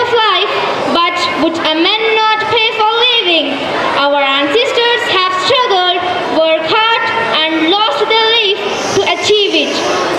of life, but would a man not pay for living? Our ancestors have struggled, worked hard, and lost their life to achieve it.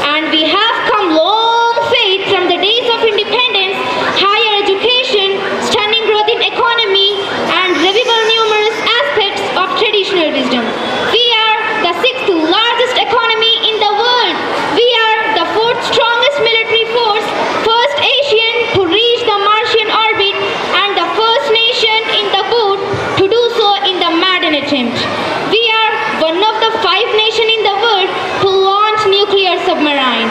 And we have come long way from the days of independence, higher education, stunning growth in economy, and revival numerous aspects of traditional wisdom. We are the sixth largest economy in the world. We are the fourth strongest military force, first Asian to reach the Martian orbit, and the first nation in the world to do so in the Maiden attempt. We are one of the 5 nations in the world to launch nuclear submarine,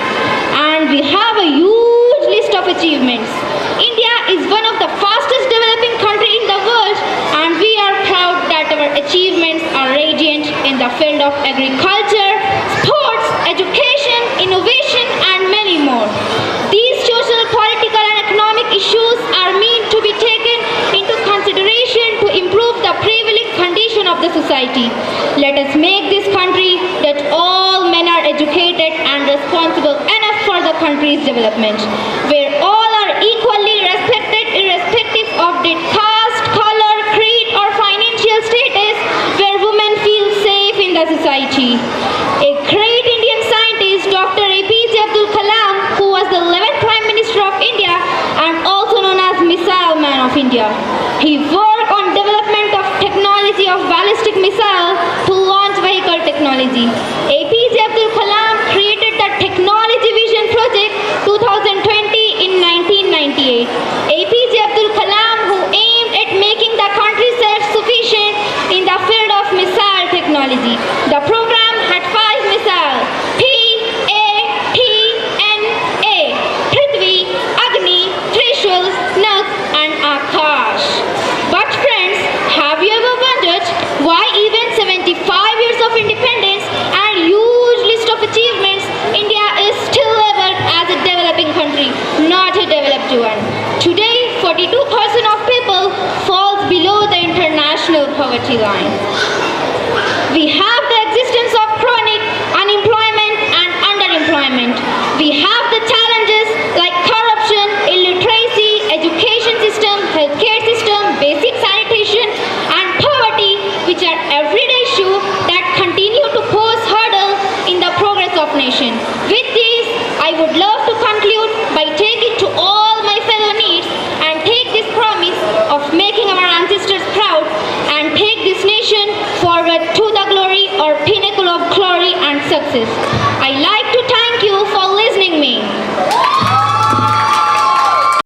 and we have a huge list of achievements. India is one of the fastest developing country in the world, and we are proud that our achievements are radiant in the field of agriculture, sports, education, innovation, and many more. These social, political, and economic issues are meant to be taken into consideration to improve the prevailing condition of the society. Let us make this country that all men are educated and responsible enough for the country's development, where all are equally respected irrespective of their caste, color, creed, or financial status, where women feel safe in the society. A great Indian scientist, Dr. APJ Abdul Kalam, who was the 11th Prime Minister of India and also known as Missile Man of India. He worked on development of technology of ballistic missile to launch vehicle technology. APJ Abdul Kalam created the Technology Vision Project 2020 in 1998. APJ Abdul Kalam, who aimed at making the country self-sufficient in the field of missile technology. The program had 5 missiles: P-A-T-N-A, Prithvi, Agni, Trishul, Nag, and Akash. But friends, have you ever wondered why even 75 years of independence and huge list of achievements, India is still labeled as a developing country, not a developed one? Today, 42% of people falls below the international poverty line. We have the existence of chronic unemployment and underemployment. We have the challenges like corruption, illiteracy, education system, healthcare system, basic sanitation, and poverty, which are everyday issues that continue to pose hurdles in the progress of nation. With this, I would love to conclude by taking to all my fellow needs and take this promise of making our ancestors proud and take this nation forward to the glory or pinnacle of glory and success.